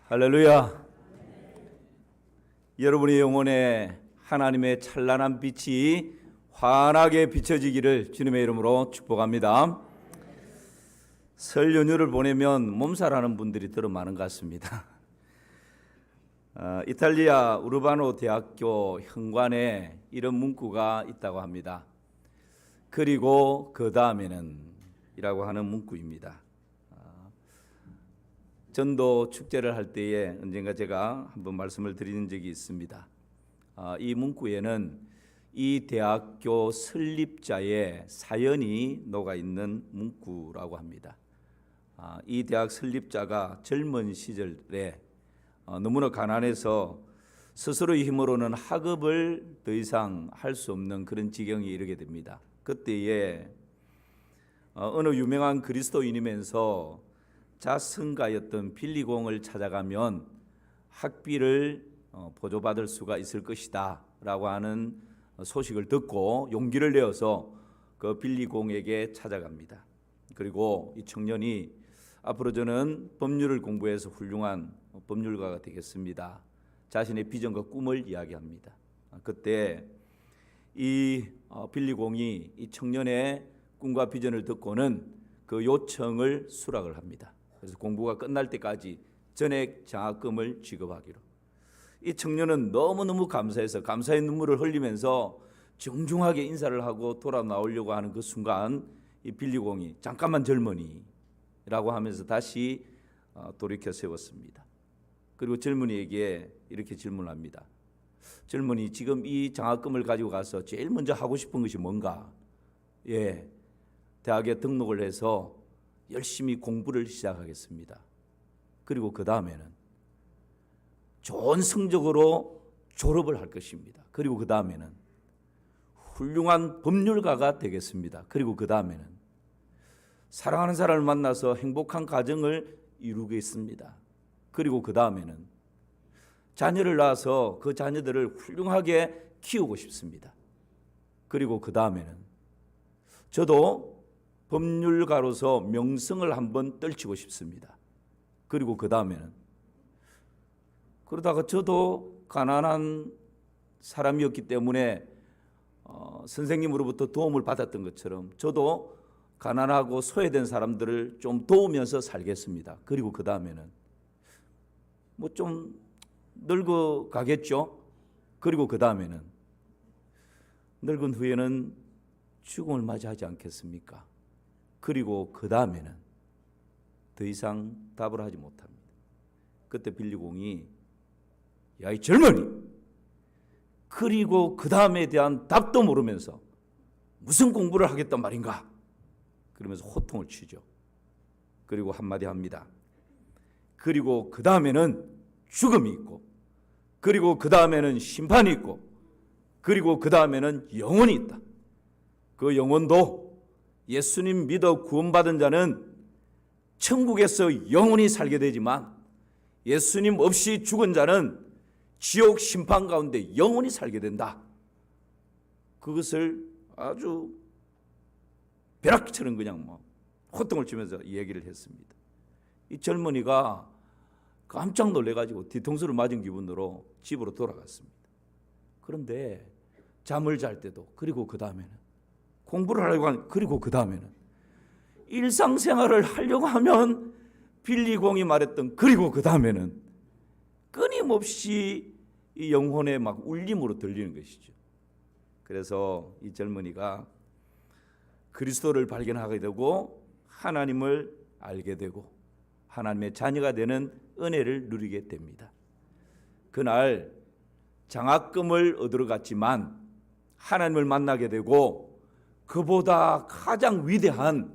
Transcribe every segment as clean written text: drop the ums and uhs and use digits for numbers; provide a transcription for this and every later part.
할렐루야. 여러분의 영혼에 하나님의 찬란한 빛이 환하게 비춰지기를 주님의 이름으로 축복합니다. 설 연휴를 보내면 몸살하는 분들이 더 많은 것 같습니다. 이탈리아 우르바노 대학교 현관에 이런 문구가 있다고 합니다. 그리고 그 다음에는 이라고 하는 문구입니다. 전도 축제를 할 때에 언젠가 제가 한번 말씀을 드리는 적이 있습니다. 이 문구에는 이 대학교 설립자의 사연이 녹아있는 문구라고 합니다. 이 대학 설립자가 젊은 시절에 너무나 가난해서 스스로의 힘으로는 학업을 더 이상 할 수 없는 그런 지경에 이르게 됩니다. 그때에 어느 유명한 그리스도인이면서 자선가였던 빌리공을 찾아가면 학비를 보조받을 수가 있을 것이다 라고 하는 소식을 듣고 용기를 내어서 그 빌리공에게 찾아갑니다. 그리고 이 청년이 앞으로 저는 법률을 공부해서 훌륭한 법률가가 되겠습니다. 자신의 비전과 꿈을 이야기합니다. 그때 이 빌리공이 이 청년의 꿈과 비전을 듣고는 그 요청을 수락을 합니다. 그래서 공부가 끝날 때까지 전액 장학금을 지급하기로. 이 청년은 너무너무 감사해서 감사의 눈물을 흘리면서 정중하게 인사를 하고 돌아 나오려고 하는 그 순간 이 빌리공이 잠깐만 젊은이라고 하면서 다시 돌이켜 세웠습니다. 그리고 젊은이에게 이렇게 질문합니다. 젊은이, 지금 이 장학금을 가지고 가서 제일 먼저 하고 싶은 것이 뭔가? 대학에 등록을 해서 열심히 공부를 시작하겠습니다. 그리고 그 다음에는 좋은 성적으로 졸업을 할 것입니다. 그리고 그 다음에는 훌륭한 법률가가 되겠습니다. 그리고 그 다음에는 사랑하는 사람을 만나서 행복한 가정을 이루겠습니다. 그리고 그 다음에는 자녀를 낳아서 그 자녀들을 훌륭하게 키우고 싶습니다. 그리고 그 다음에는 저도 법률가로서 명성을 한번 떨치고 싶습니다. 그리고 그 다음에는 그러다가 저도 가난한 사람이었기 때문에 선생님으로부터 도움을 받았던 것처럼 저도 가난하고 소외된 사람들을 좀 도우면서 살겠습니다. 그리고 그 다음에는 뭐 좀 늙어가겠죠. 그리고 그 다음에는 늙은 후에는 죽음을 맞이하지 않겠습니까? 그리고 그 다음에는 더 이상 답을 하지 못합니다. 그때 빌리공이 야, 이 젊은이, 그리고 그 다음에 대한 답도 모르면서 무슨 공부를 하겠단 말인가? 그러면서 호통을 치죠. 그리고 한마디 합니다. 그리고 그 다음에는 죽음이 있고, 그리고 그 다음에는 심판이 있고, 그리고 그 다음에는 영혼이 있다. 그 영혼도 예수님 믿어 구원받은 자는 천국에서 영원히 살게 되지만 예수님 없이 죽은 자는 지옥 심판 가운데 영원히 살게 된다. 그것을 아주 벼락처럼 그냥 호통을 치면서 얘기를 했습니다. 이 젊은이가 깜짝 놀래가지고 뒤통수를 맞은 기분으로 집으로 돌아갔습니다. 그런데 잠을 잘 때도, 그리고 그 다음에는 공부를 하려고 하는, 그리고 그 다음에는 일상생활을 하려고 하면 빌리공이 말했던 그리고 그 다음에는 끊임없이 이 영혼의 막 울림으로 들리는 것이죠. 그래서 이 젊은이가 그리스도를 발견하게 되고 하나님을 알게 되고 하나님의 자녀가 되는 은혜를 누리게 됩니다. 그날 장학금을 얻으러 갔지만 하나님을 만나게 되고 그보다 가장 위대한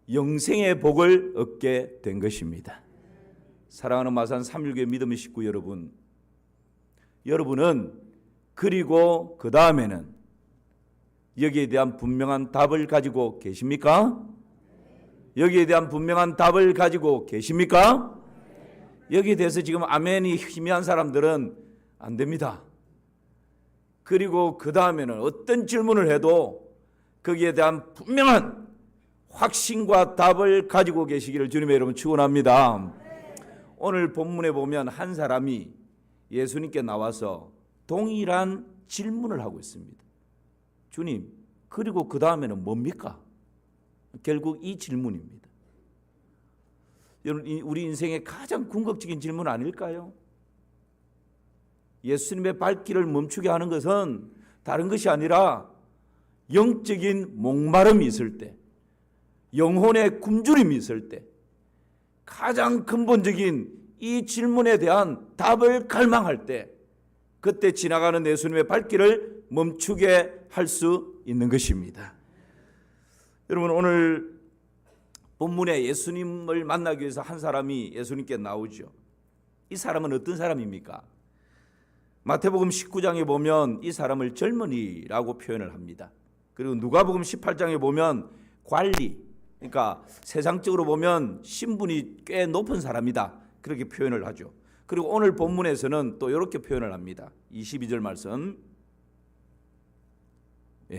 영생의 복을 얻게 된 것입니다. 사랑하는 마산 3.1교회 믿음의 식구 여러분, 여러분은 그리고 그 다음에는 여기에 대한 분명한 답을 가지고 계십니까? 여기에 대한 분명한 답을 가지고 계십니까? 여기에 대해서 지금 아멘이 희미한 사람들은 안 됩니다. 그리고 그 다음에는 어떤 질문을 해도 거기에 대한 분명한 확신과 답을 가지고 계시기를 주님의 이름으로 축원합니다. 오늘 본문에 보면 한 사람이 예수님께 나와서 동일한 질문을 하고 있습니다. 주님, 그리고 그 다음에는 뭡니까? 결국 이 질문입니다. 여러분, 우리 인생의 가장 궁극적인 질문 아닐까요? 예수님의 발길을 멈추게 하는 것은 다른 것이 아니라 영적인 목마름이 있을 때, 영혼의 굶주림이 있을 때, 가장 근본적인 이 질문에 대한 답을 갈망할 때, 그때 지나가는 예수님의 발길을 멈추게 할 수 있는 것입니다. 여러분, 오늘 본문에 예수님을 만나기 위해서 한 사람이 예수님께 나오죠. 이 사람은 어떤 사람입니까? 마태복음 19장에 보면 이 사람을 젊은이라고 표현을 합니다. 그리고 누가복음 18장에 보면 관리, 그러니까 세상적으로 보면 신분이 꽤 높은 사람이다, 그렇게 표현을 하죠. 그리고 오늘 본문에서는 또 이렇게 표현을 합니다. 22절 말씀,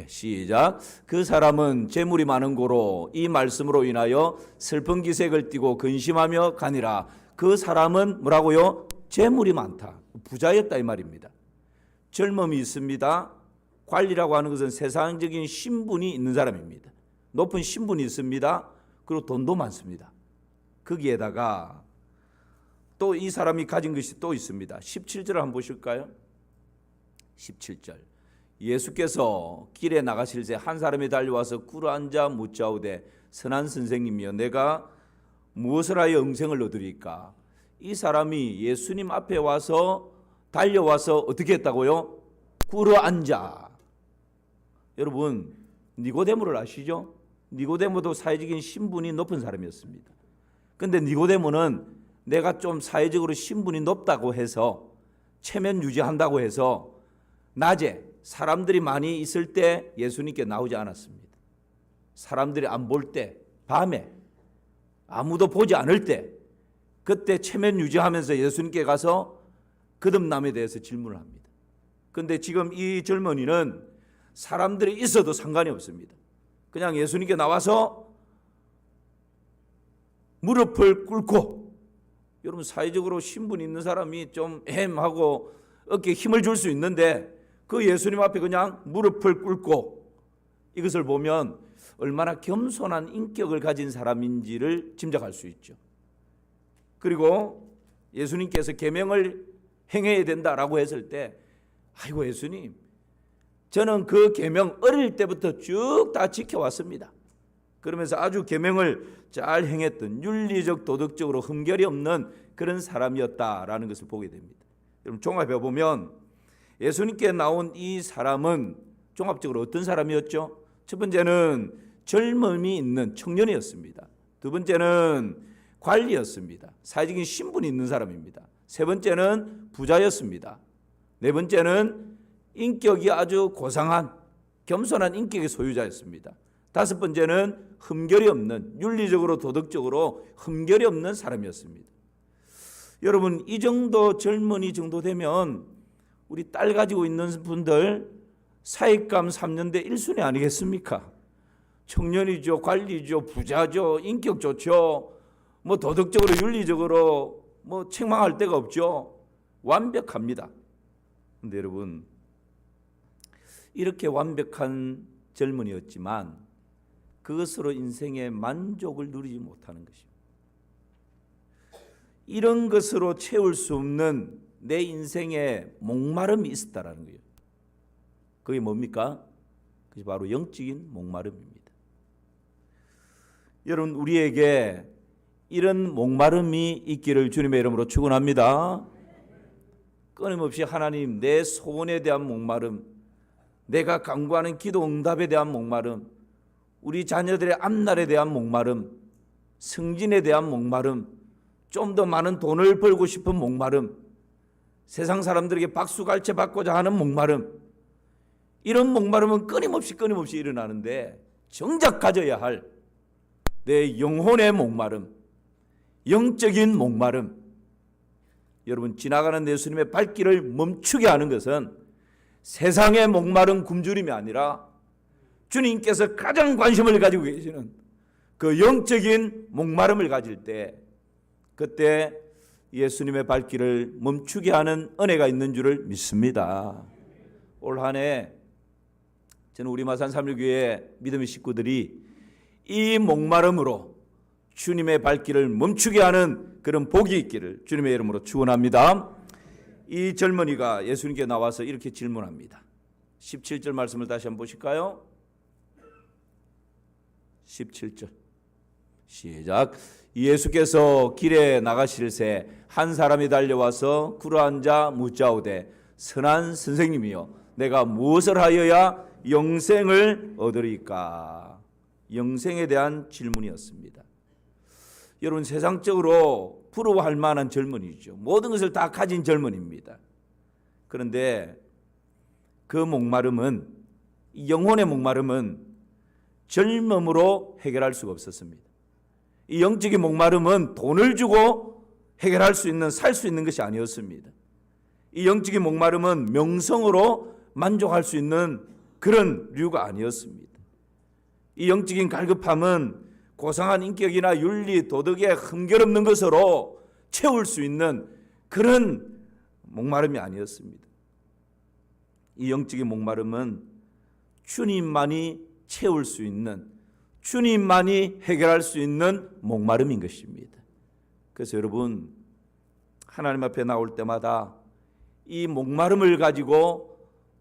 시작. 그 사람은 재물이 많은 고로 이 말씀으로 인하여 슬픈 기색을 띠고 근심하며 가니라. 그 사람은 뭐라고요? 재물이 많다, 부자였다 이 말입니다. 젊음이 있습니다. 관리라고 하는 것은 세상적인 신분이 있는 사람입니다. 높은 신분이 있습니다. 그리고 돈도 많습니다. 거기에다가 또 이 사람이 가진 것이 또 있습니다. 17절을 한번 보실까요? 17절. 예수께서 길에 나가실새 한 사람이 달려와서 꿇어앉아 묻자오되 선한 선생님이여 내가 무엇을 하여 영생을 얻으리까? 이 사람이 예수님 앞에 와서 달려와서 어떻게 했다고요? 꿇어앉아. 여러분, 니고데모를 아시죠? 니고데모도 사회적인 신분이 높은 사람이었습니다. 그런데 니고데모는 내가 좀 사회적으로 신분이 높다고 해서 체면 유지한다고 해서 낮에 사람들이 많이 있을 때 예수님께 나오지 않았습니다. 사람들이 안 볼 때, 밤에 아무도 보지 않을 때, 그때 체면 유지하면서 예수님께 가서 거듭남에 대해서 질문을 합니다. 그런데 지금 이 젊은이는 사람들이 있어도 상관이 없습니다. 그냥 예수님께 나와서 무릎을 꿇고, 여러분 사회적으로 신분 있는 사람이 좀 햄하고 어깨에 힘을 줄 수 있는데 그 예수님 앞에 그냥 무릎을 꿇고, 이것을 보면 얼마나 겸손한 인격을 가진 사람인지를 짐작할 수 있죠. 그리고 예수님께서 계명을 행해야 된다라고 했을 때, 아이고 예수님, 저는 그 계명 어릴 때부터 쭉 다 지켜왔습니다. 그러면서 아주 계명을 잘 행했던 윤리적 도덕적으로 흠결이 없는 그런 사람이었다라는 것을 보게 됩니다. 여러분 종합해 보면 예수님께 나온 이 사람은 종합적으로 어떤 사람이었죠? 첫 번째는 젊음이 있는 청년이었습니다. 두 번째는 관리였습니다. 사회적인 신분이 있는 사람입니다. 세 번째는 부자였습니다. 네 번째는 인격이 아주 고상한 겸손한 인격의 소유자였습니다. 다섯 번째는 흠결이 없는, 윤리적으로 도덕적으로 흠결이 없는 사람이었습니다. 여러분, 이 정도 젊은이 정도 되면 우리 딸 가지고 있는 분들 사익감 3년대 1순위 아니겠습니까? 청년이죠, 관리죠, 부자죠, 인격 좋죠, 뭐 도덕적으로 윤리적으로 뭐 책망할 데가 없죠. 완벽합니다. 그런데 여러분, 이렇게 완벽한 젊은이였지만 그것으로 인생의 만족을 누리지 못하는 것입니다. 이런 것으로 채울 수 없는 내 인생에 목마름이 있었다라는 거예요. 그게 뭡니까? 그게 바로 영적인 목마름입니다. 여러분, 우리에게 이런 목마름이 있기를 주님의 이름으로 축원합니다. 끊임없이 하나님, 내 소원에 대한 목마름, 내가 간구하는 기도 응답에 대한 목마름, 우리 자녀들의 앞날에 대한 목마름, 승진에 대한 목마름, 좀 더 많은 돈을 벌고 싶은 목마름, 세상 사람들에게 박수갈채 받고자 하는 목마름, 이런 목마름은 끊임없이 일어나는데 정작 가져야 할 내 영혼의 목마름, 영적인 목마름, 여러분 지나가는 예수님의 발길을 멈추게 하는 것은 세상의 목마른 굶주림이 아니라 주님께서 가장 관심을 가지고 계시는 그 영적인 목마름을 가질 때, 그때 예수님의 발길을 멈추게 하는 은혜가 있는 줄을 믿습니다. 올 한 해 저는 우리 마산 삼일교회 믿음의 식구들이 이 목마름으로 주님의 발길을 멈추게 하는 그런 복이 있기를 주님의 이름으로 축원합니다. 이 젊은이가 예수님께 나와서 이렇게 질문합니다. 17절 말씀을 다시 한번 보실까요? 17절 시작. 예수께서 길에 나가실새 한 사람이 달려와서 굴어앉아 묻자오되 선한 선생님이여 내가 무엇을 하여야 영생을 얻으리까? 영생에 대한 질문이었습니다. 여러분, 세상적으로 부러워할 만한 젊은이죠. 모든 것을 다 가진 젊은입니다. 그런데 그 목마름은, 영혼의 목마름은 젊음으로 해결할 수가 없었습니다. 이 영적인 목마름은 돈을 주고 해결할 수 있는, 살 수 있는 것이 아니었습니다. 이 영적인 목마름은 명성으로 만족할 수 있는 그런 류가 아니었습니다. 이 영적인 갈급함은 고상한 인격이나 윤리, 도덕에 흠결없는 것으로 채울 수 있는 그런 목마름이 아니었습니다. 이 영적인 목마름은 주님만이 채울 수 있는, 주님만이 해결할 수 있는 목마름인 것입니다. 그래서 여러분, 하나님 앞에 나올 때마다 이 목마름을 가지고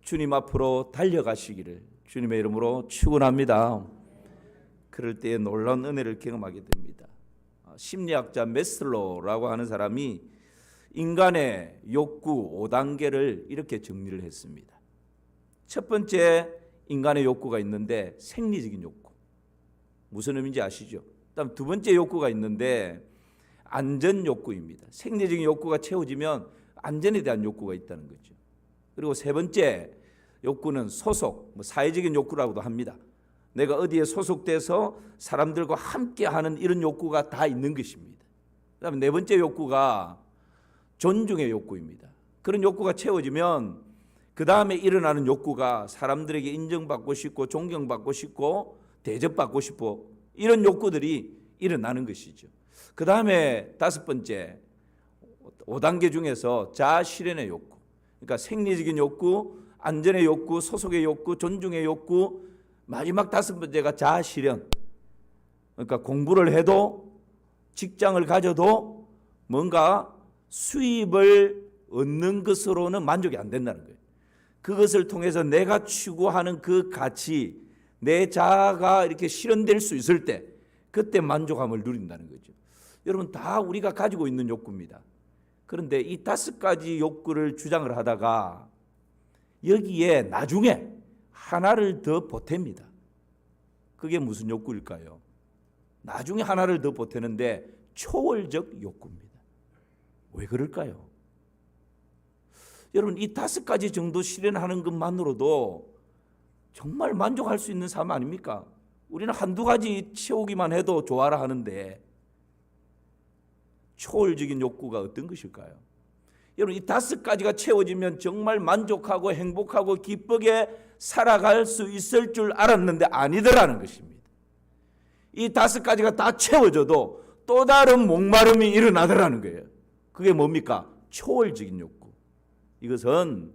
주님 앞으로 달려가시기를 주님의 이름으로 축원합니다. 그럴 때에 놀라운 은혜를 경험하게 됩니다. 심리학자 메슬로라고 하는 사람이 인간의 욕구 5단계를 이렇게 정리를 했습니다. 첫 번째, 인간의 욕구가 있는데 생리적인 욕구. 무슨 의미인지 아시죠? 그다음 두 번째 욕구가 있는데 안전 욕구입니다. 생리적인 욕구가 채워지면 안전에 대한 욕구가 있다는 거죠. 그리고 세 번째 욕구는 소속, 사회적인 욕구라고도 합니다. 내가 어디에 소속돼서 사람들과 함께하는 이런 욕구가 다 있는 것입니다. 그다음에 네 번째 욕구가 존중의 욕구입니다. 그런 욕구가 채워지면 그 다음에 일어나는 욕구가 사람들에게 인정받고 싶고 존경받고 싶고 대접받고 싶고 이런 욕구들이 일어나는 것이죠. 그 다음에 다섯 번째 5단계 중에서 자아 실현의 욕구, 그러니까 생리적인 욕구, 안전의 욕구, 소속의 욕구, 존중의 욕구, 마지막 다섯 번째가 자아 실현. 그러니까 공부를 해도 직장을 가져도 뭔가 수입을 얻는 것으로는 만족이 안 된다는 거예요. 그것을 통해서 내가 추구하는 그 가치, 내 자아가 이렇게 실현될 수 있을 때 그때 만족함을 누린다는 거죠. 여러분, 다 우리가 가지고 있는 욕구입니다. 그런데 이 다섯 가지 욕구를 주장을 하다가 여기에 나중에 하나를 더 보탭니다. 그게 무슨 욕구일까요? 나중에 하나를 더 보태는데 초월적 욕구입니다. 왜 그럴까요? 여러분, 이 다섯 가지 정도 실현하는 것만으로도 정말 만족할 수 있는 삶 아닙니까? 우리는 한두 가지 채우기만 해도 좋아라 하는데 초월적인 욕구가 어떤 것일까요? 여러분, 이 다섯 가지가 채워지면 정말 만족하고 행복하고 기쁘게 살아갈 수 있을 줄 알았는데 아니더라는 것입니다. 이 다섯 가지가 다 채워져도 또 다른 목마름이 일어나더라는 거예요. 그게 뭡니까? 초월적인 욕구. 이것은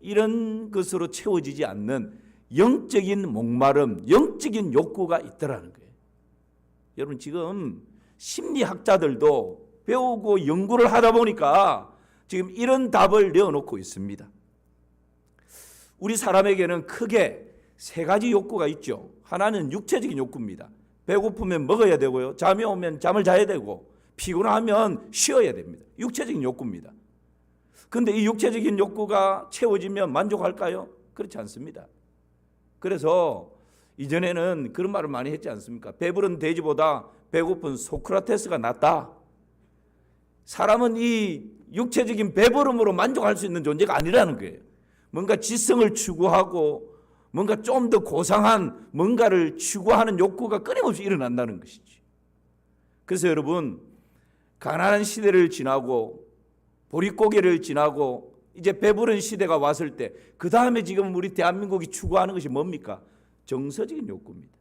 이런 것으로 채워지지 않는 영적인 목마름, 영적인 욕구가 있더라는 거예요. 여러분, 지금 심리학자들도 배우고 연구를 하다 보니까 지금 이런 답을 내어놓고 있습니다. 우리 사람에게는 크게 세 가지 욕구가 있죠. 하나는 육체적인 욕구입니다. 배고프면 먹어야 되고요. 잠이 오면 잠을 자야 되고 피곤하면 쉬어야 됩니다. 육체적인 욕구입니다. 그런데 이 육체적인 욕구가 채워지면 만족할까요? 그렇지 않습니다. 그래서 이전에는 그런 말을 많이 했지 않습니까? 배부른 돼지보다 배고픈 소크라테스가 낫다. 사람은 이 육체적인 배부름으로 만족할 수 있는 존재가 아니라는 거예요. 뭔가 지성을 추구하고 뭔가 좀 더 고상한 뭔가를 추구하는 욕구가 끊임없이 일어난다는 것이지. 그래서 여러분, 가난한 시대를 지나고 보릿고개를 지나고 이제 배부른 시대가 왔을 때 그 다음에 지금 우리 대한민국이 추구하는 것이 뭡니까? 정서적인 욕구입니다.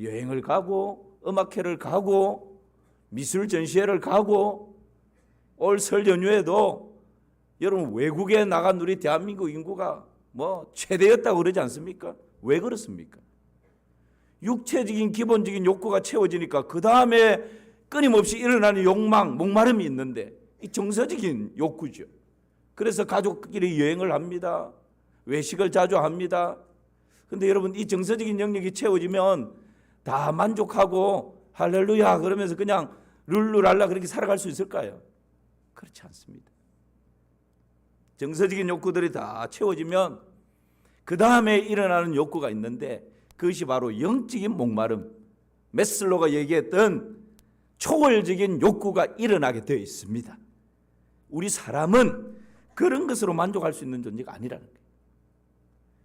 여행을 가고 음악회를 가고 미술 전시회를 가고 올 설 연휴에도 여러분 외국에 나간 우리 대한민국 인구가 뭐 최대였다고 그러지 않습니까? 왜 그렇습니까? 육체적인 기본적인 욕구가 채워지니까 그 다음에 끊임없이 일어나는 욕망, 목마름이 있는데 이 정서적인 욕구죠. 그래서 가족끼리 여행을 합니다. 외식을 자주 합니다. 그런데 여러분 이 정서적인 영역이 채워지면 다 만족하고 할렐루야 그러면서 그냥 룰루랄라 그렇게 살아갈 수 있을까요? 그렇지 않습니다. 정서적인 욕구들이 다 채워지면 그 다음에 일어나는 욕구가 있는데 그것이 바로 영적인 목마름, 메슬로가 얘기했던 초월적인 욕구가 일어나게 되어 있습니다. 우리 사람은 그런 것으로 만족할 수 있는 존재가 아니라는 거예요.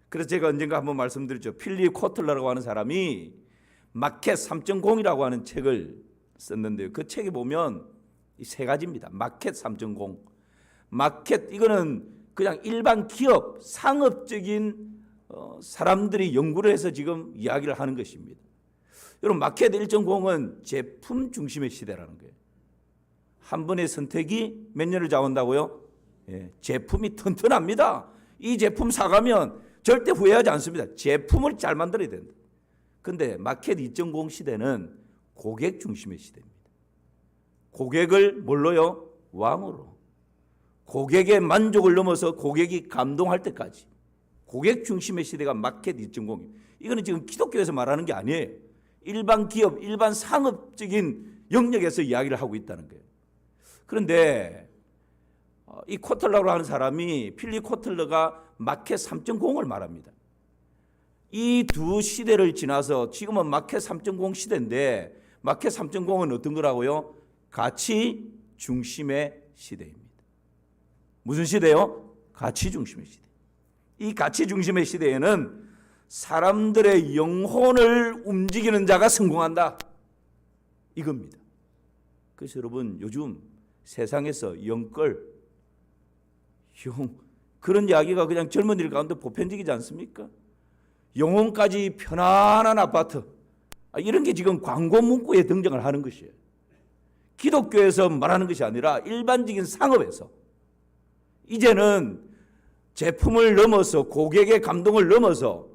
그래서 제가 언젠가 한번 말씀드렸죠. 필립 코틀러라고 하는 사람이 마켓 3.0이라고 하는 책을 썼는데요. 그 책에 보면 이 세 가지입니다. 마켓 3.0. 마켓 이거는 그냥 일반 기업, 상업적인 사람들이 연구를 해서 지금 이야기를 하는 것입니다. 여러분 마켓 1.0은 제품 중심의 시대라는 거예요. 한 번의 선택이 몇 년을 잡아온다고요? 예, 제품이 튼튼합니다. 이 제품 사가면 절대 후회하지 않습니다. 제품을 잘 만들어야 된다. 그런데 마켓 2.0 시대는 고객 중심의 시대입니다. 고객을 뭘로요? 왕으로. 고객의 만족을 넘어서 고객이 감동할 때까지. 고객 중심의 시대가 마켓 2.0입니다. 이거는 지금 기독교에서 말하는 게 아니에요. 일반 기업, 일반 상업적인 영역에서 이야기를 하고 있다는 거예요. 그런데 이 코틀러라고 하는 사람이 필립 코틀러가 마켓 3.0을 말합니다. 이 두 시대를 지나서 지금은 마켓 3.0 시대인데 마켓 3.0은 어떤 거라고요? 가치 중심의 시대입니다. 무슨 시대요? 가치 중심의 시대. 이 가치 중심의 시대에는 사람들의 영혼을 움직이는 자가 성공한다. 이겁니다. 그래서 여러분 요즘 세상에서 그런 이야기가 그냥 젊은이들 가운데 보편적이지 않습니까? 영혼까지 편안한 아파트 이런 게 지금 광고 문구에 등장을 하는 것이에요. 기독교에서 말하는 것이 아니라 일반적인 상업에서 이제는 제품을 넘어서 고객의 감동을 넘어서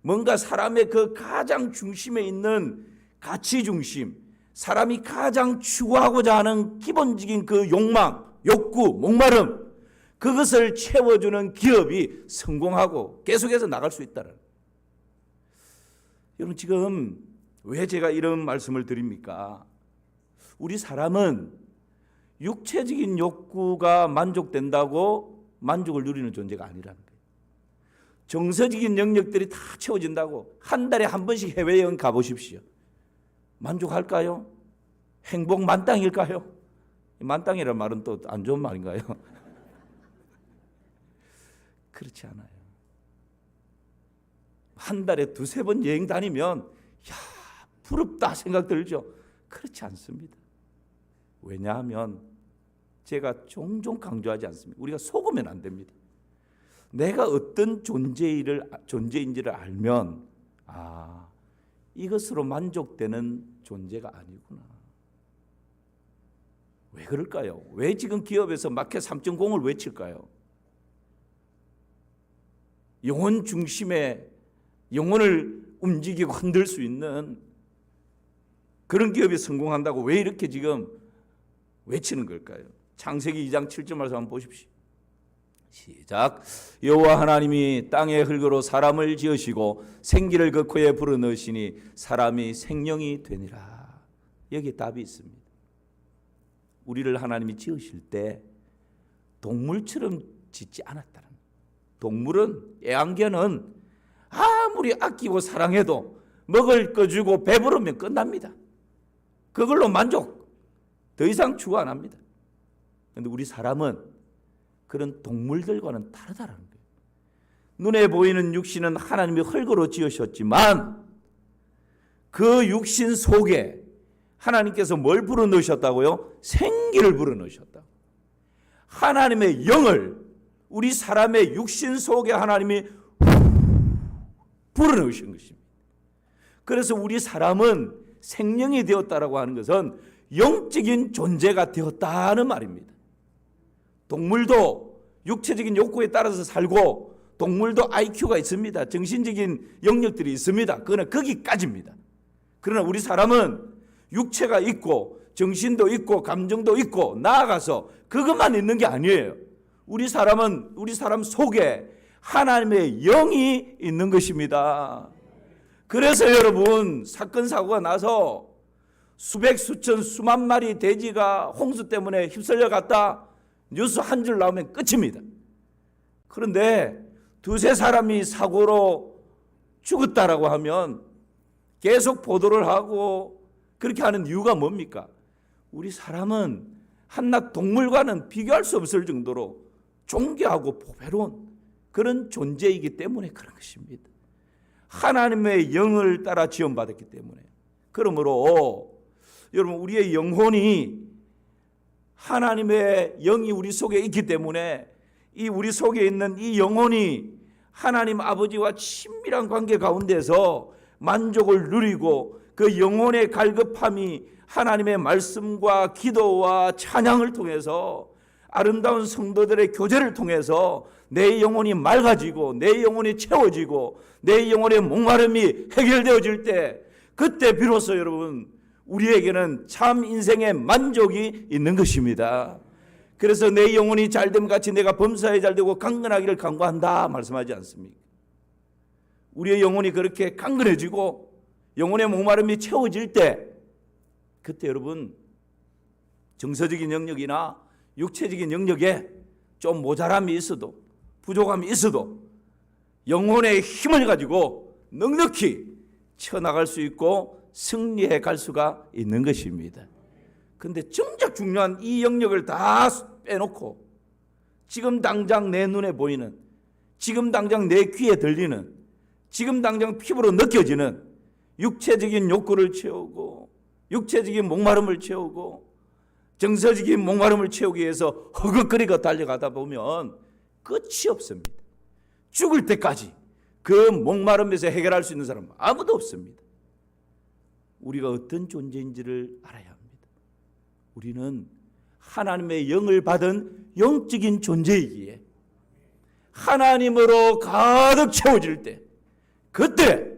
뭔가 사람의 그 가장 중심에 있는 가치 중심, 사람이 가장 추구하고자 하는 기본적인 그 욕망, 욕구, 목마름 그것을 채워주는 기업이 성공하고 계속해서 나갈 수 있다는. 여러분 지금 왜 제가 이런 말씀을 드립니까? 우리 사람은 육체적인 욕구가 만족된다고 만족을 누리는 존재가 아니라는 거예요. 정서적인 영역들이 다 채워진다고 한 달에 한 번씩 해외여행 가보십시오. 만족할까요? 행복 만땅일까요? 만땅이라는 말은 또 안 좋은 말인가요? 그렇지 않아요. 한 달에 두세 번 여행 다니면 야 부럽다 생각 들죠? 그렇지 않습니다. 왜냐하면 제가 종종 강조하지 않습니다. 우리가 속으면 안 됩니다. 내가 어떤 존재인지를 알면 이것으로 만족되는 존재가 아니구나. 왜 그럴까요? 왜 지금 기업에서 마켓 3.0을 외칠까요? 영혼 중심의 영혼을 움직이고 흔들 수 있는 그런 기업이 성공한다고 왜 이렇게 지금 외치는 걸까요? 창세기 2장 7절 말씀 한번 보십시오. 시작. 여호와 하나님이 땅의 흙으로 사람을 지으시고 생기를 그 코에 불어넣으시니 사람이 생명이 되니라. 여기에 답이 있습니다. 우리를 하나님이 지으실 때 동물처럼 짓지 않았다는. 동물은 애완견은 아무리 아끼고 사랑해도 먹을 거 주고 배부르면 끝납니다. 그걸로 만족. 더 이상 추구 안 합니다. 그런데 우리 사람은 그런 동물들과는 다르다는 거예요. 눈에 보이는 육신은 하나님이 흙으로 지으셨지만 그 육신 속에 하나님께서 뭘 불어넣으셨다고요? 생기를 불어넣으셨다고. 하나님의 영을 우리 사람의 육신 속에 하나님이 불어넣으신 것입니다. 그래서 우리 사람은 생명이 되었다라고 하는 것은 영적인 존재가 되었다는 말입니다. 동물도 육체적인 욕구에 따라서 살고 동물도 IQ가 있습니다. 정신적인 영역들이 있습니다. 그거는 거기까지입니다. 그러나 우리 사람은 육체가 있고 정신도 있고 감정도 있고 나아가서 그것만 있는 게 아니에요. 우리 사람 속에 하나님의 영이 있는 것입니다. 그래서 여러분 사건 사고가 나서 수백 수천 수만 마리 돼지가 홍수 때문에 휩쓸려 갔다 뉴스 한 줄 나오면 끝입니다. 그런데 두세 사람이 사고로 죽었다라고 하면 계속 보도를 하고 그렇게 하는 이유가 뭡니까? 우리 사람은 한낱 동물과는 비교할 수 없을 정도로 존귀하고 보배로운 그런 존재이기 때문에 그런 것입니다. 하나님의 영을 따라 지원받았기 때문에. 그러므로 여러분 우리의 영혼이 하나님의 영이 우리 속에 있기 때문에 이 우리 속에 있는 이 영혼이 하나님 아버지와 친밀한 관계 가운데서 만족을 누리고 그 영혼의 갈급함이 하나님의 말씀과 기도와 찬양을 통해서 아름다운 성도들의 교제를 통해서 내 영혼이 맑아지고 내 영혼이 채워지고 내 영혼의 목마름이 해결되어질 때 그때 비로소 여러분 우리에게는 참 인생의 만족이 있는 것입니다. 그래서 내 영혼이 잘됨 같이 내가 범사에 잘되고 강건하기를 간구한다 말씀하지 않습니까? 우리의 영혼이 그렇게 강건해지고 영혼의 목마름이 채워질 때 그때 여러분 정서적인 영역이나 육체적인 영역에 좀 모자람이 있어도 부족함이 있어도 영혼의 힘을 가지고 넉넉히 쳐나갈 수 있고 승리해 갈 수가 있는 것입니다. 그런데 정작 중요한 이 영역을 다 빼놓고 지금 당장 내 눈에 보이는 지금 당장 내 귀에 들리는 지금 당장 피부로 느껴지는 육체적인 욕구를 채우고 육체적인 목마름을 채우고 정서적인 목마름을 채우기 위해서 허걱거리고 달려가다 보면 끝이 없습니다. 죽을 때까지 그 목마름에서 해결할 수 있는 사람은 아무도 없습니다. 우리가 어떤 존재인지를 알아야 합니다. 우리는 하나님의 영을 받은 영적인 존재이기에 하나님으로 가득 채워질 때 그때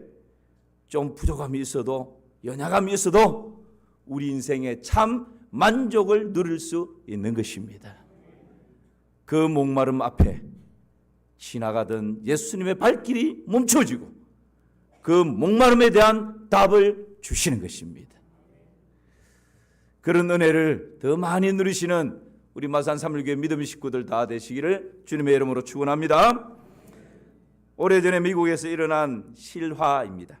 좀 부족함이 있어도 연약함이 있어도 우리 인생에 참 만족을 누릴 수 있는 것입니다. 그 목마름 앞에 지나가던 예수님의 발길이 멈춰지고 그 목마름에 대한 답을 주시는 것입니다. 그런 은혜를 더 많이 누리시는 우리 마산 삼일교회 믿음의 식구들 다 되시기를 주님의 이름으로 축원합니다. 오래전에 미국에서 일어난 실화입니다.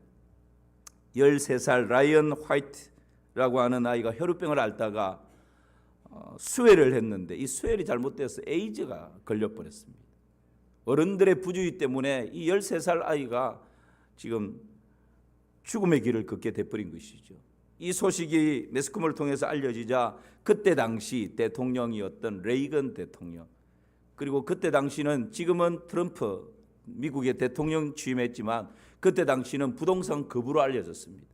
13살 라이언 화이트라고 하는 아이가 혈우병을 앓다가 수혈을 했는데 이 수혈이 잘못돼서 에이즈가 걸려버렸습니다. 어른들의 부주의 때문에 이 13살 아이가 지금 죽음의 길을 걷게 돼버린 것이죠. 이 소식이 매스컴을 통해서 알려지자 그때 당시 대통령이었던 레이건 대통령 그리고 그때 당시는 지금은 트럼프 미국의 대통령 취임했지만 그때 당시는 부동산 거부로 알려졌습니다.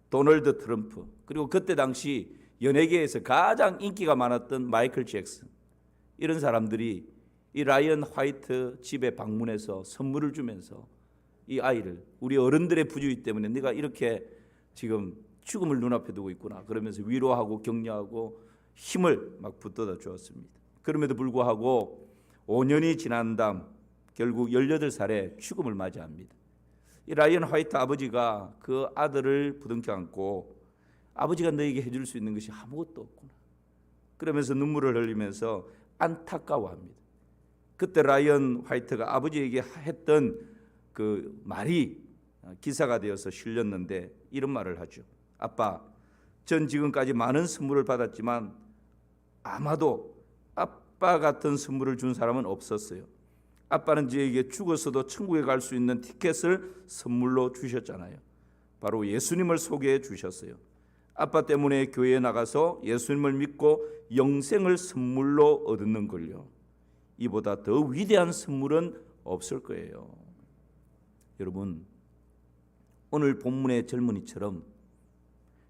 도널드 트럼프 그리고 그때 당시 연예계에서 가장 인기가 많았던 마이클 잭슨 이런 사람들이 이 라이언 화이트 집에 방문해서 선물을 주면서 이 아이를 우리 어른들의 부주의 때문에 네가 이렇게 지금 죽음을 눈앞에 두고 있구나 그러면서 위로하고 격려하고 힘을 막 붙돋아 주었습니다. 그럼에도 불구하고 5년이 지난 다음 결국 18살에 죽음을 맞이합니다. 이 라이언 화이트 아버지가 그 아들을 부둥켜 안고 아버지가 너에게 해줄 수 있는 것이 아무것도 없구나 그러면서 눈물을 흘리면서 안타까워합니다. 그때 라이언 화이트가 아버지에게 했던 그 말이 기사가 되어서 실렸는데 이런 말을 하죠. 아빠, 전 지금까지 많은 선물을 받았지만 아마도 아빠 같은 선물을 준 사람은 없었어요. 아빠는 저에게 죽어서도 천국에 갈 수 있는 티켓을 선물로 주셨잖아요. 바로 예수님을 소개해 주셨어요. 아빠 때문에 교회에 나가서 예수님을 믿고 영생을 선물로 얻는 걸요. 이보다 더 위대한 선물은 없을 거예요. 여러분, 오늘 본문의 젊은이처럼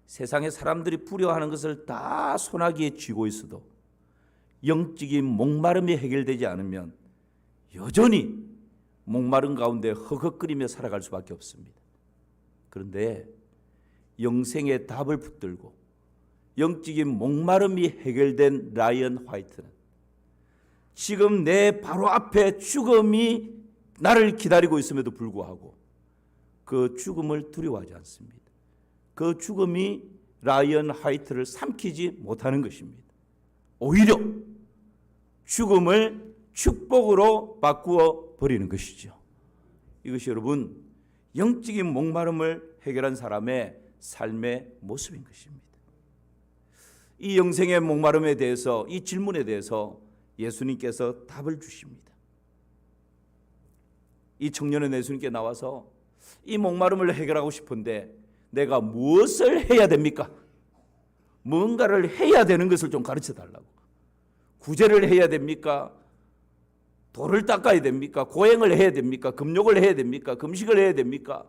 세상에 사람들이 부려하는 것을 다 소나기에 쥐고 있어도 영적인 목마름이 해결되지 않으면 여전히 목마른 가운데 허걱거리며 살아갈 수밖에 없습니다. 그런데 영생의 답을 붙들고 영적인 목마름이 해결된 라이언 화이트는 지금 내 바로 앞에 죽음이 나를 기다리고 있음에도 불구하고 그 죽음을 두려워하지 않습니다. 그 죽음이 라이언 화이트를 삼키지 못하는 것입니다. 오히려 죽음을 축복으로 바꾸어 버리는 것이죠. 이것이 여러분 영적인 목마름을 해결한 사람의 삶의 모습인 것입니다. 이 영생의 목마름에 대해서, 이 질문에 대해서 예수님께서 답을 주십니다. 이 청년은 예수님께 나와서 이 목마름을 해결하고 싶은데 내가 무엇을 해야 됩니까? 뭔가를 해야 되는 것을 좀 가르쳐 달라고. 구제를 해야 됩니까? 돌을 닦아야 됩니까? 고행을 해야 됩니까? 금욕을 해야 됩니까? 금식을 해야 됩니까?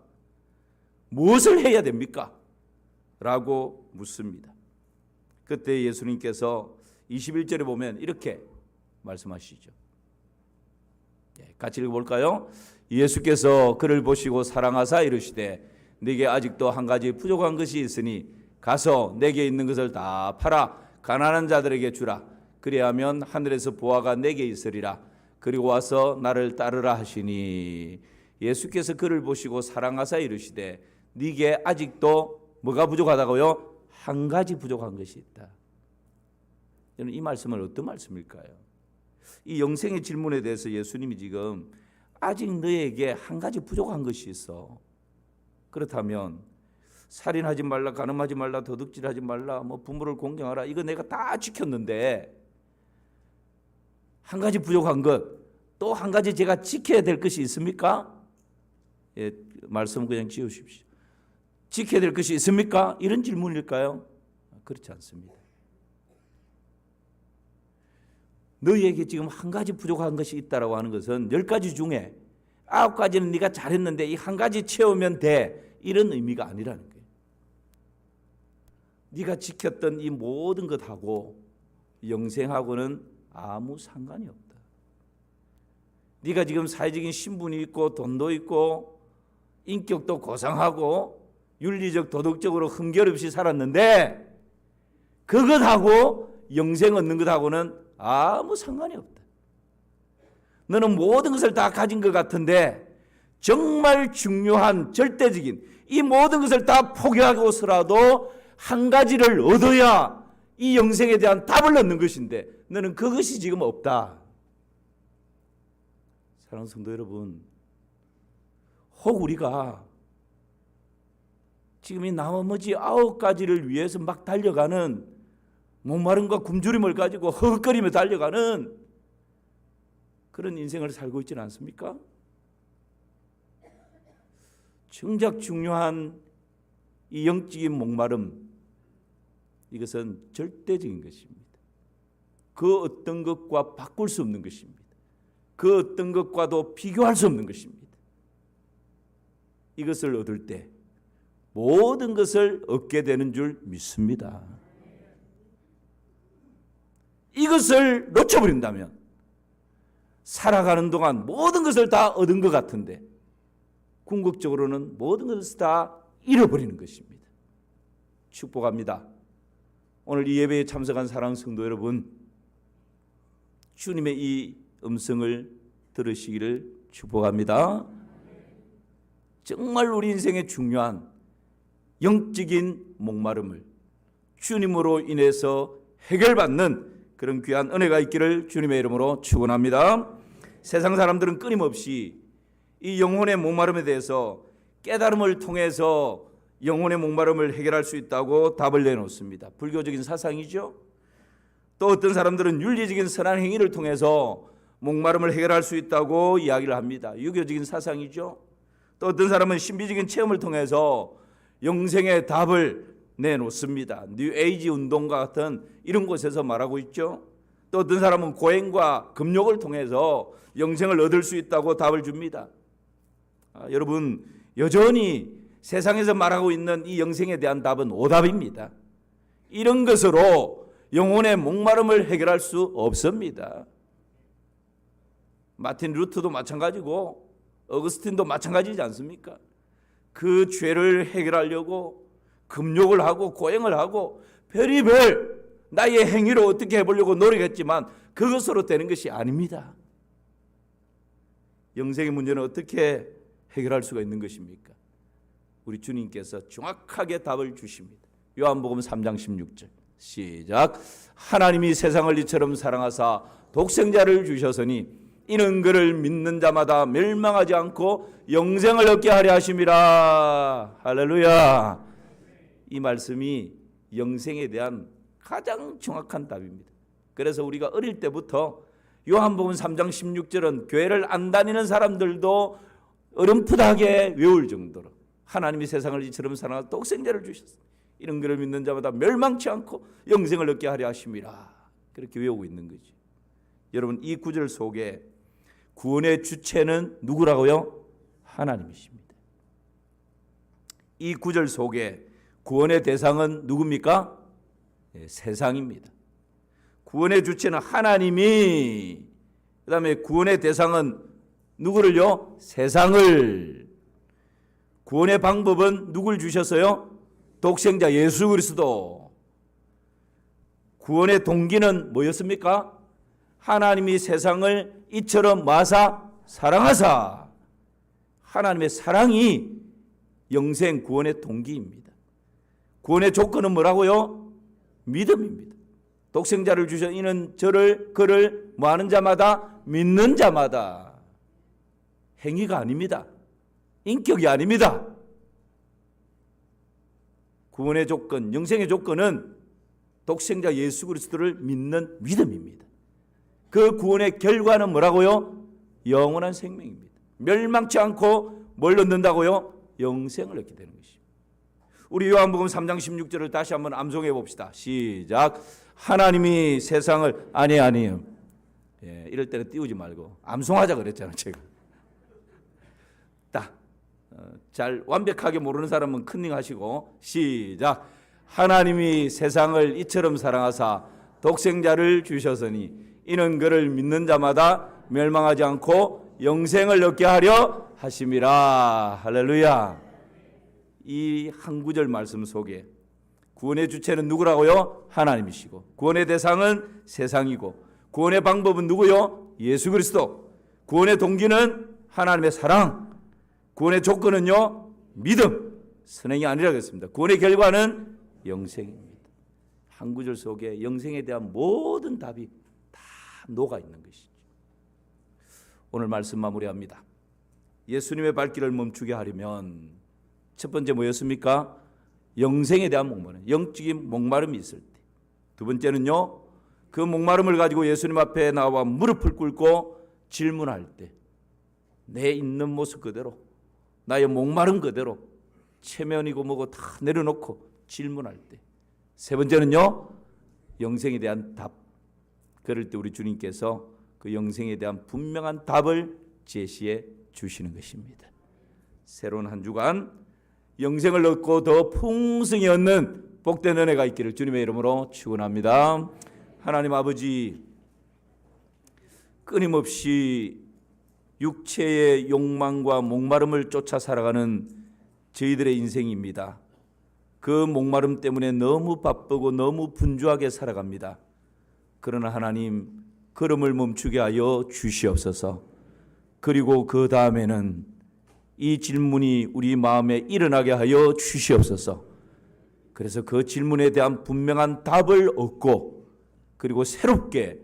무엇을 해야 됩니까? 라고 묻습니다. 그때 예수님께서 21절에 보면 이렇게 말씀하시죠. 같이 읽어볼까요? 예수께서 그를 보시고 사랑하사 이르시되 네게 아직도 한 가지 부족한 것이 있으니 가서 내게 있는 것을 다 팔아 가난한 자들에게 주라. 그리하면 하늘에서 보화가 내게 있으리라. 그리고 와서 나를 따르라 하시니 예수께서 그를 보시고 사랑하사 이르시되 네게 아직도 뭐가 부족하다고요? 한 가지 부족한 것이 있다. 저는 이 말씀은 어떤 말씀일까요? 이 영생의 질문에 대해서 예수님이 지금 아직 너에게 한 가지 부족한 것이 있어. 그렇다면 살인하지 말라, 간음하지 말라, 도둑질하지 말라, 뭐 부모를 공경하라, 이거 내가 다 지켰는데 한 가지 부족한 것, 또 한 가지 제가 지켜야 될 것이 있습니까? 예, 말씀 그냥 지우십시오. 지켜야 될 것이 있습니까? 이런 질문일까요? 그렇지 않습니다. 너희에게 지금 한 가지 부족한 것이 있다라고 하는 것은 10가지 중에 9가지는 네가 잘했는데 이 한 가지 채우면 돼, 이런 의미가 아니라는 거예요. 네가 지켰던 이 모든 것하고 영생하고는 아무 상관이 없다. 네가 지금 사회적인 신분이 있고 돈도 있고 인격도 고상하고 윤리적 도덕적으로 흠결 없이 살았는데 그것하고 영생 얻는 것하고는 아무 상관이 없다. 너는 모든 것을 다 가진 것 같은데 정말 중요한 절대적인 이 모든 것을 다 포기하고서라도 한 가지를 얻어야 이 영생에 대한 답을 얻는 것인데 너는 그것이 지금 없다. 사랑하는 성도 여러분, 혹 우리가 지금 이 나머지 9가지를 위해서 막 달려가는 목마름과 굶주림을 가지고 허걱거리며 달려가는 그런 인생을 살고 있지는 않습니까? 정작 중요한 이 영적인 목마름, 이것은 절대적인 것입니다. 그 어떤 것과 바꿀 수 없는 것입니다. 그 어떤 것과도 비교할 수 없는 것입니다. 이것을 얻을 때 모든 것을 얻게 되는 줄 믿습니다. 이것을 놓쳐버린다면 살아가는 동안 모든 것을 다 얻은 것 같은데 궁극적으로는 모든 것을 다 잃어버리는 것입니다. 축복합니다. 오늘 이 예배에 참석한 사랑하는 성도 여러분, 주님의 이 음성을 들으시기를 축복합니다. 정말 우리 인생에 중요한 영적인 목마름을 주님으로 인해서 해결받는 그런 귀한 은혜가 있기를 주님의 이름으로 축원합니다. 세상 사람들은 끊임없이 이 영혼의 목마름에 대해서 깨달음을 통해서 영혼의 목마름을 해결할 수 있다고 답을 내놓습니다. 불교적인 사상이죠. 또 어떤 사람들은 윤리적인 선한 행위를 통해서 목마름을 해결할 수 있다고 이야기를 합니다. 유교적인 사상이죠. 또 어떤 사람은 신비적인 체험을 통해서 영생의 답을 내놓습니다. 뉴 에이지 운동과 같은 이런 곳에서 말하고 있죠. 또 어떤 사람은 고행과 금욕을 통해서 영생을 얻을 수 있다고 답을 줍니다. 여러분, 여전히 세상에서 말하고 있는 이 영생에 대한 답은 오답입니다. 이런 것으로 영혼의 목마름을 해결할 수 없습니다. 마틴 루터도 마찬가지고 어거스틴도 마찬가지지 않습니까? 그 죄를 해결하려고 금욕을 하고 고행을 하고 별의별 나의 행위로 어떻게 해보려고 노력했지만 그것으로 되는 것이 아닙니다. 영생의 문제는 어떻게 해결할 수가 있는 것입니까? 우리 주님께서 정확하게 답을 주십니다. 요한복음 3장 16절 시작. 하나님이 세상을 이처럼 사랑하사 독생자를 주셨으니 이는 그를 믿는 자마다 멸망하지 않고 영생을 얻게 하려 하심이라. 할렐루야. 이 말씀이 영생에 대한 가장 정확한 답입니다. 그래서 우리가 어릴 때부터 요한복음 3장 16절은 교회를 안 다니는 사람들도 어렴풋하게 외울 정도로 하나님이 세상을 이처럼 사랑하사 독생자를 주셨으니 이런 그를 믿는 자마다 멸망치 않고 영생을 얻게 하려 하심이라. 그렇게 외우고 있는 거지. 여러분, 이 구절 속에 구원의 주체는 누구라고요? 하나님이십니다. 이 구절 속에 구원의 대상은 누굽니까? 세상입니다. 구원의 주체는 하나님이, 그 다음에 구원의 대상은 누구를요? 세상을. 구원의 방법은 누굴 주셨어요? 독생자 예수 그리스도. 구원의 동기는 뭐였습니까? 하나님이 세상을 이처럼 마사 사랑하사. 하나님의 사랑이 영생 구원의 동기입니다. 구원의 조건은 뭐라고요? 믿음입니다. 독생자를 주셔 이는 그를 뭐하는 자마다 믿는 자마다. 행위가 아닙니다. 인격이 아닙니다. 구원의 조건, 영생의 조건은 독생자 예수 그리스도를 믿는 믿음입니다. 그 구원의 결과는 뭐라고요? 영원한 생명입니다. 멸망치 않고 뭘 얻는다고요? 영생을 얻게 되는 것입니다. 우리 요한복음 3장 16절을 다시 한번 암송해 봅시다. 시작. 하나님이 세상을 아니에요. 이럴 때는 띄우지 말고 암송하자 그랬잖아요. 제가 잘 완벽하게 모르는 사람은 컨닝 하시고 시작. 하나님이 세상을 이처럼 사랑하사 독생자를 주셨으니 이는 그를 믿는 자마다 멸망하지 않고 영생을 얻게 하려 하심이라. 할렐루야. 이 한 구절 말씀 속에 구원의 주체는 누구라고요? 하나님이시고 구원의 대상은 세상이고 구원의 방법은 누구요? 예수 그리스도. 구원의 동기는 하나님의 사랑. 구원의 조건은요? 믿음. 선행이 아니라고 했습니다. 구원의 결과는 영생입니다. 한 구절 속에 영생에 대한 모든 답이 다 녹아 있는 것이죠. 오늘 말씀 마무리합니다. 예수님의 발길을 멈추게 하려면 첫 번째 뭐였습니까? 영생에 대한 목마름, 영적인 목마름이 있을 때. 두 번째는요, 그 목마름을 가지고 예수님 앞에 나와 무릎을 꿇고 질문할 때, 내 있는 모습 그대로, 나의 목마름 그대로, 체면이고 뭐고 다 내려놓고 질문할 때. 세 번째는요, 영생에 대한 답. 그럴 때 우리 주님께서 그 영생에 대한 분명한 답을 제시해 주시는 것입니다. 새로운 한 주간 영생을 얻고 더 풍성히 얻는 복된 은혜가 있기를 주님의 이름으로 축원합니다. 하나님 아버지, 끊임없이 육체의 욕망과 목마름을 쫓아 살아가는 저희들의 인생입니다. 그 목마름 때문에 너무 바쁘고 너무 분주하게 살아갑니다. 그러나 하나님, 걸음을 멈추게 하여 주시옵소서. 그리고 그 다음에는 이 질문이 우리 마음에 일어나게 하여 주시옵소서. 그래서 그 질문에 대한 분명한 답을 얻고 그리고 새롭게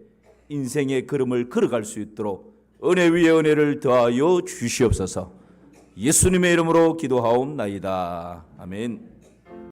인생의 걸음을 걸어갈 수 있도록 은혜 위에 은혜를 더하여 주시옵소서. 예수님의 이름으로 기도하옵나이다. 아멘.